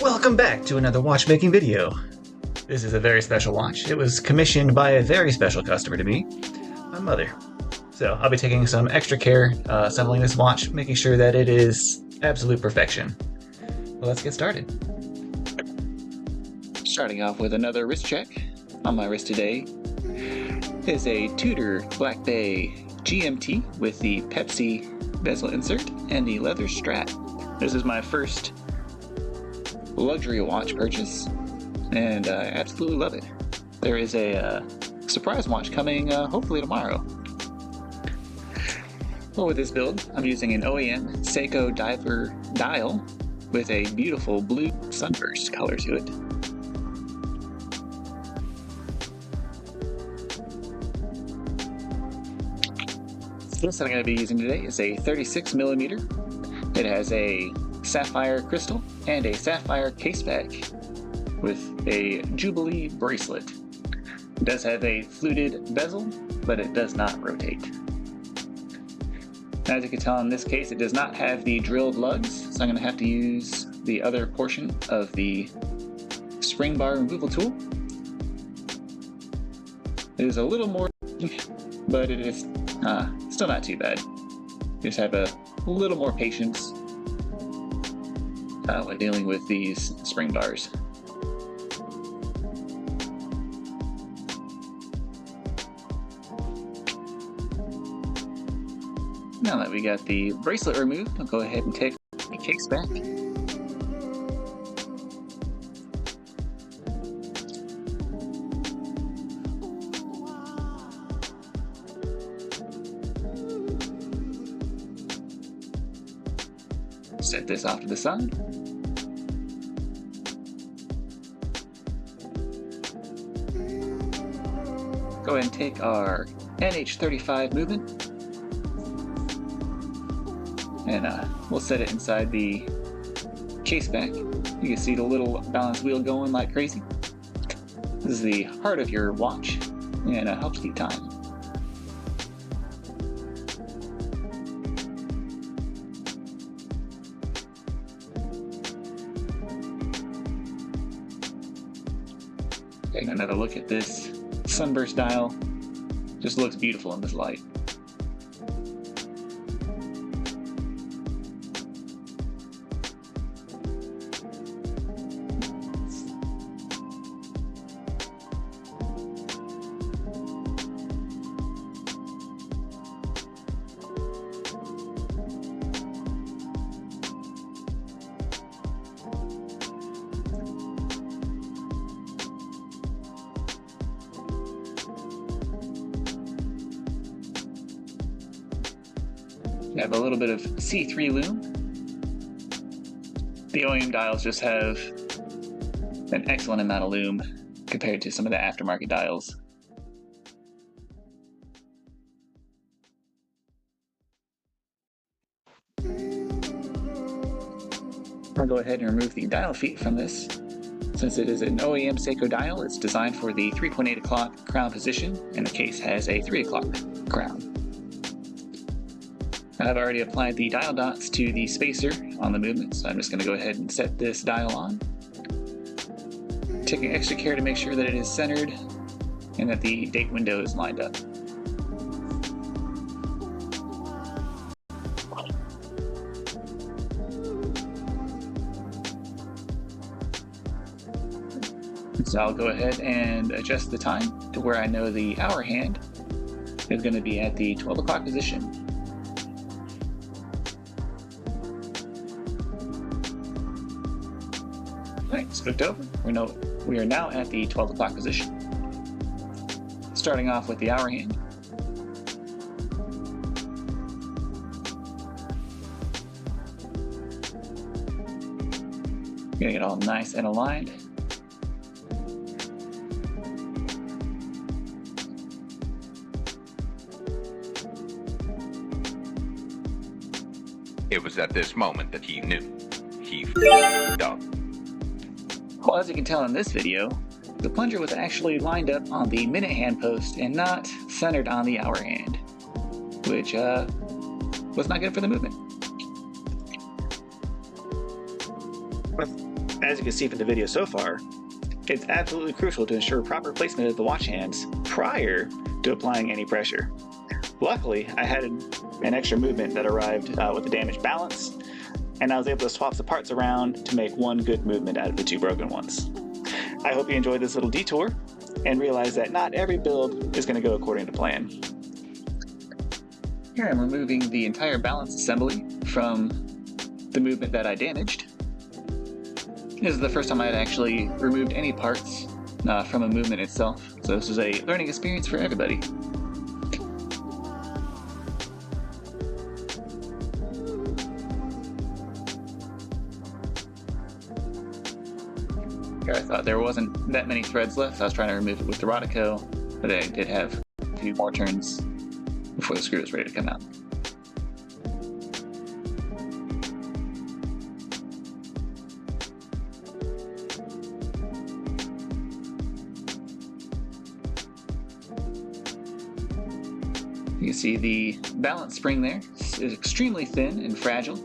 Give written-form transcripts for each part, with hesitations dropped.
Welcome back to another watchmaking video. This is a very special watch. It was commissioned by a very special customer to me, my mother. So I'll be taking some extra care assembling this watch, making sure that it is absolute perfection. Well, let's get started. Starting off with another wrist check. On my wrist today is a Tudor Black Bay GMT with the Pepsi bezel insert and the leather strap. This is my first luxury watch purchase, and I absolutely love it. There is a surprise watch coming hopefully tomorrow. Well, with this build, I'm using an OEM Seiko diver dial with a beautiful blue sunburst color to it. This that I'm going to be using today is a 36mm. It has a sapphire crystal and a sapphire caseback with a Jubilee bracelet. It does have a fluted bezel, but it does not rotate. As you can tell in this case, it does not have the drilled lugs, so I'm going to have to use the other portion of the spring bar removal tool. It is a little more, but it is still not too bad. Just have a little more patience when dealing with these spring bars. Now that we got the bracelet removed, I'll go ahead and take the case back. Set this off to the side. Go ahead and take our NH35 movement, and we'll set it inside the case back. You can see the little balance wheel going like crazy. This is the heart of your watch, and it helps keep time. Taking another look at this sunburst dial. Just looks beautiful in this light. You have a little bit of C3 lume. The OEM dials just have an excellent amount of lume compared to some of the aftermarket dials. I'll go ahead and remove the dial feet from this. Since it is an OEM Seiko dial, it's designed for the 3.8 o'clock crown position, and the case has a 3 o'clock crown. I've already applied the dial dots to the spacer on the movement, so I'm just going to go ahead and set this dial on. Taking extra care to make sure that it is centered and that the date window is lined up. So I'll go ahead and adjust the time to where I know the hour hand is going to be at the 12 o'clock position. Alright, it's flipped over. We are now at the 12 o'clock position. Starting off with the hour hand. Getting it all nice and aligned. It was at this moment that he knew. He f***ed up. Well, as you can tell in this video, the plunger was actually lined up on the minute hand post and not centered on the hour hand, which was not good for the movement. As you can see from the video so far, it's absolutely crucial to ensure proper placement of the watch hands prior to applying any pressure. Luckily, I had an extra movement that arrived with a damaged balance, and I was able to swap the parts around to make one good movement out of the two broken ones. I hope you enjoyed this little detour and realize that not every build is going to go according to plan. Here I'm removing the entire balance assembly from the movement that I damaged. This is the first time I had actually removed any parts from a movement itself, so this is a learning experience for everybody. Here I thought there wasn't that many threads left, so I was trying to remove it with the Rodico, but I did have a few more turns before the screw was ready to come out. You can see the balance spring there is extremely thin and fragile.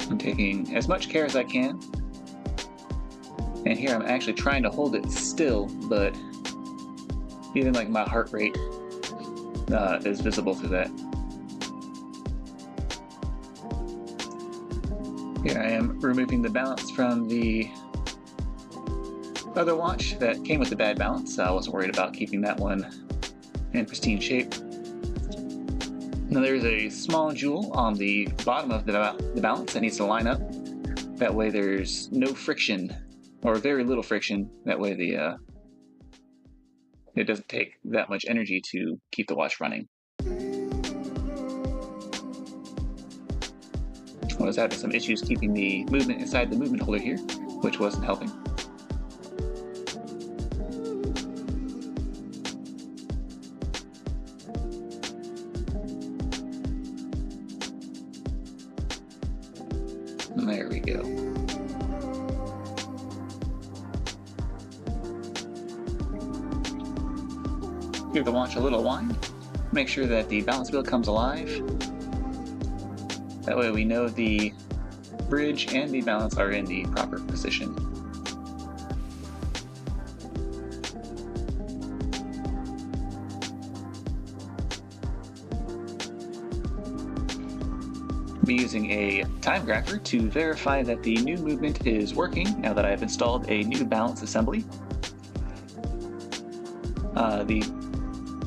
I'm taking as much care as I can. And here I'm actually trying to hold it still, but even like my heart rate is visible through that. Here I am removing the balance from the other watch that came with the bad balance. I wasn't worried about keeping that one in pristine shape. Now there's a small jewel on the bottom of the balance that needs to line up. That way there's no friction, or very little friction. That way it doesn't take that much energy to keep the watch running. I was having some issues keeping the movement inside the movement holder here, which wasn't helping. And there we go. Give the watch a little wind. Make sure that the balance wheel comes alive. That way we know the bridge and the balance are in the proper position. I'll be using a time grapher to verify that the new movement is working now that I've installed a new balance assembly. The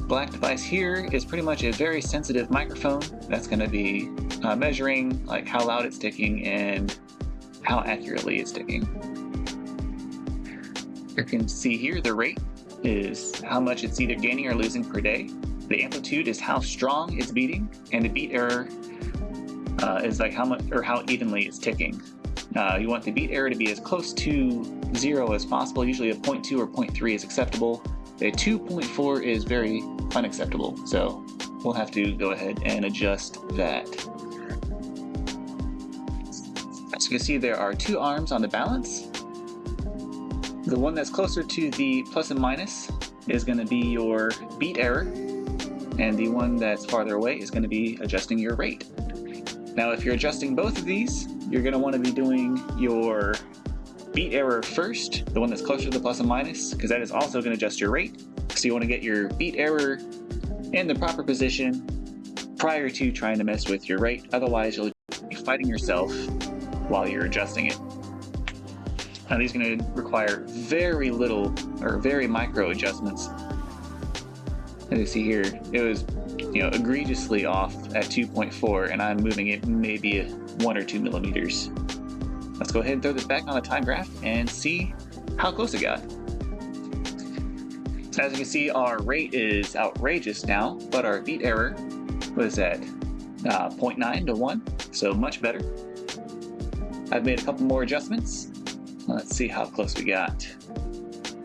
black device here is pretty much a very sensitive microphone that's going to be measuring like how loud it's ticking and how accurately it's ticking. You can see here the rate is how much it's either gaining or losing per day. The amplitude is how strong it's beating, and the beat error is like how much or how evenly it's ticking. You want the beat error to be as close to 0 as possible. Usually a 0.2 or 0.3 is acceptable. A 2.4 is very unacceptable, so we'll have to go ahead and adjust that. As you can see, there are two arms on the balance. The one that's closer to the plus and minus is going to be your beat error, and the one that's farther away is going to be adjusting your rate. Now, if you're adjusting both of these, you're going to want to be doing your beat error first, the one that's closer to the plus and minus, because that is also going to adjust your rate. So you want to get your beat error in the proper position prior to trying to mess with your rate. Otherwise, you'll be fighting yourself while you're adjusting it. Now, these are going to require very little or very micro adjustments. As you see here, it was egregiously off at 2.4, and I'm moving it maybe 1 or 2 millimeters. Let's go ahead and throw this back on the time graph and see how close it got. As you can see, our rate is outrageous now, but our beat error was at 0.9 to 1, so much better. I've made a couple more adjustments. Let's see how close we got.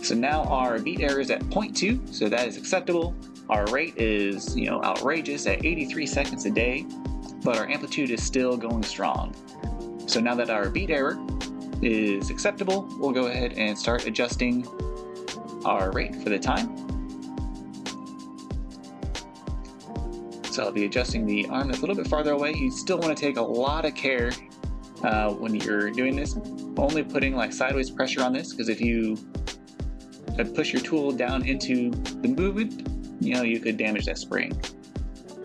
So now our beat error is at 0.2, so that is acceptable. Our rate is, outrageous at 83 seconds a day, but our amplitude is still going strong. So now that our beat error is acceptable, we'll go ahead and start adjusting our rate for the time. So I'll be adjusting the arm that's a little bit farther away. You still want to take a lot of care when you're doing this, only putting like sideways pressure on this, because if you push your tool down into the movement, you could damage that spring.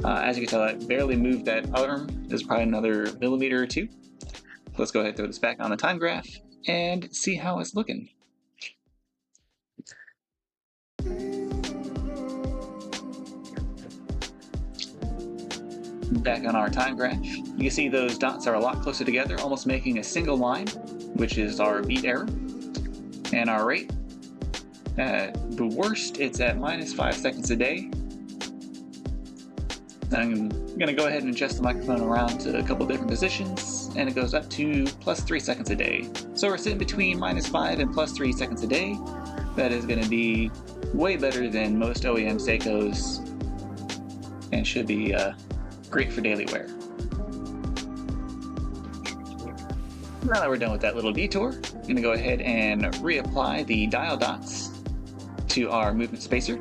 As you can tell, I barely moved that arm. There's probably another millimeter or two. Let's go ahead and throw this back on the time graph and see how it's looking. Back on our time graph, you can see those dots are a lot closer together, almost making a single line, which is our beat error. And our rate, at the worst, it's at -5 seconds a day. I'm going to go ahead and adjust the microphone around to a couple different positions, and it goes up to +3 seconds a day. So we're sitting between -5 and +3 seconds a day. That is going to be way better than most OEM Seikos, and should be great for daily wear. Now that we're done with that little detour, I'm going to go ahead and reapply the dial dots to our movement spacer.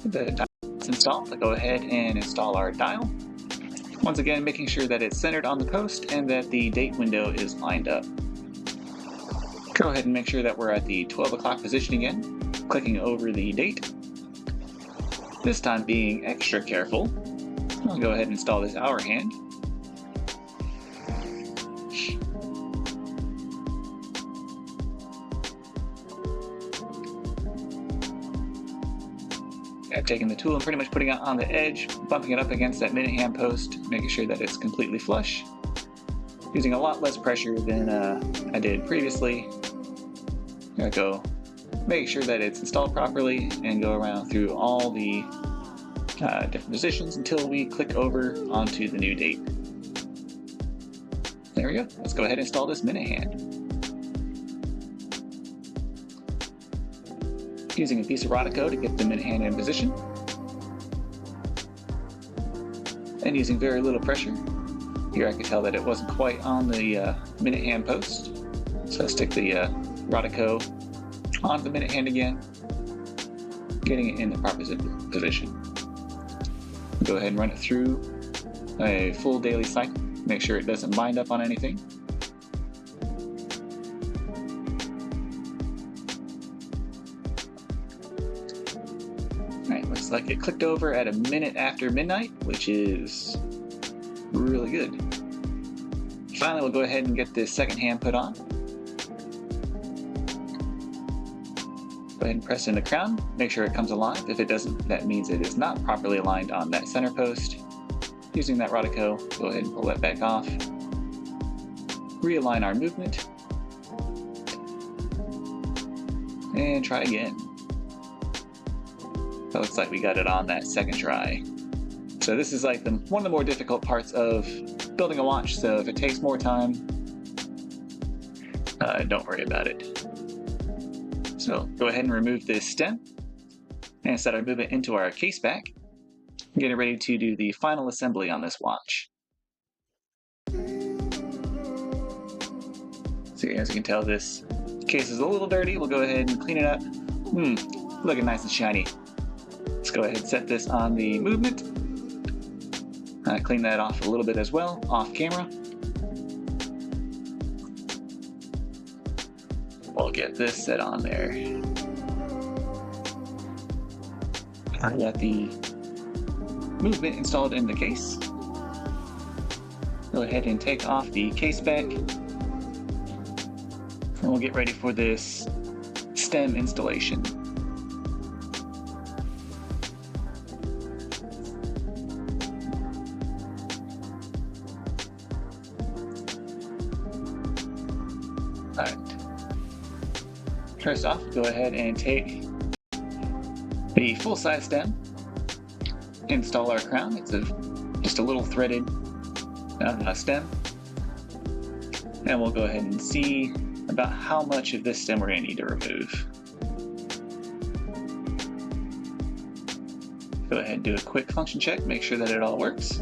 The dial is installed, I'll go ahead and install our dial. Once again, making sure that it's centered on the post and that the date window is lined up. Go ahead and make sure that we're at the 12 o'clock position again, clicking over the date. This time being extra careful, I'll go ahead and install this hour hand. I've taken the tool and pretty much putting it on the edge, bumping it up against that minute hand post, making sure that it's completely flush. Using a lot less pressure than I did previously. I'm gonna go make sure that it's installed properly and go around through all the different positions until we click over onto the new date. There we go. Let's go ahead and install this minute hand. Using a piece of Rodico to get the minute hand in position. And using very little pressure. Here I could tell that it wasn't quite on the minute hand post. So I stick the Rodico on the minute hand again, getting it in the proper position. Go ahead and run it through a full daily cycle. Make sure it doesn't bind up on anything. Alright, looks like it clicked over at a minute after midnight, which is really good. Finally, we'll go ahead and get this second hand put on. Go ahead and press in the crown, make sure it comes aligned. If it doesn't, that means it is not properly aligned on that center post. Using that Rodico, go ahead and pull that back off. Realign our movement. And try again. That looks like we got it on that second try. So this is like one of the more difficult parts of building a watch, so if it takes more time, don't worry about it. So go ahead and remove this stem and set our movement into our case back. Getting ready to do the final assembly on this watch. So as you can tell, this case is a little dirty. We'll go ahead and clean it up. Looking nice and shiny. Let's go ahead and set this on the movement. Clean that off a little bit as well, off camera. We'll get this set on there. I got the movement installed in the case. Go ahead and take off the case back. And we'll get ready for this stem installation. Alright. First off, go ahead and take the full-size stem, install our crown. It's just a little threaded stem. And we'll go ahead and see about how much of this stem we're going to need to remove. Go ahead ahead and do a quick function check, make sure that it all works.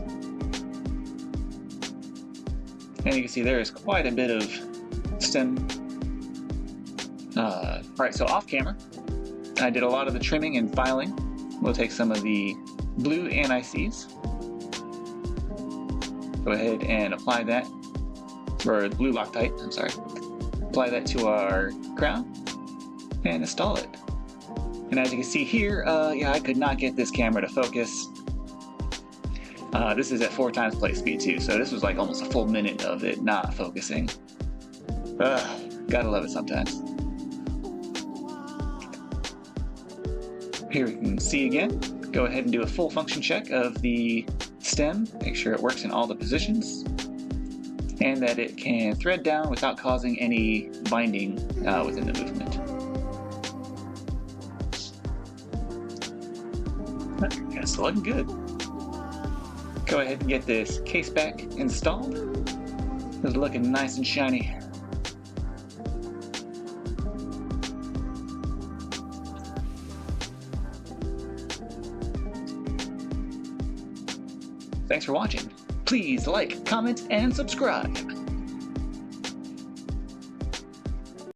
And you can see there is quite a bit of stem. Alright, so off camera, I did a lot of the trimming and filing. We'll take some of the blue anti-seize. Go ahead and apply that, or blue Loctite, I'm sorry. Apply that to our crown and install it. And as you can see here, yeah, I could not get this camera to focus. This is at 4x play speed too, so this was like almost a full minute of it not focusing. Gotta love it sometimes. Here we can see again. Go ahead and do a full function check of the stem, make sure it works in all the positions, and that it can thread down without causing any binding within the movement. It's looking good. Go ahead and get this case back installed. It's looking nice and shiny. Thanks for watching. Please like, comment, and subscribe.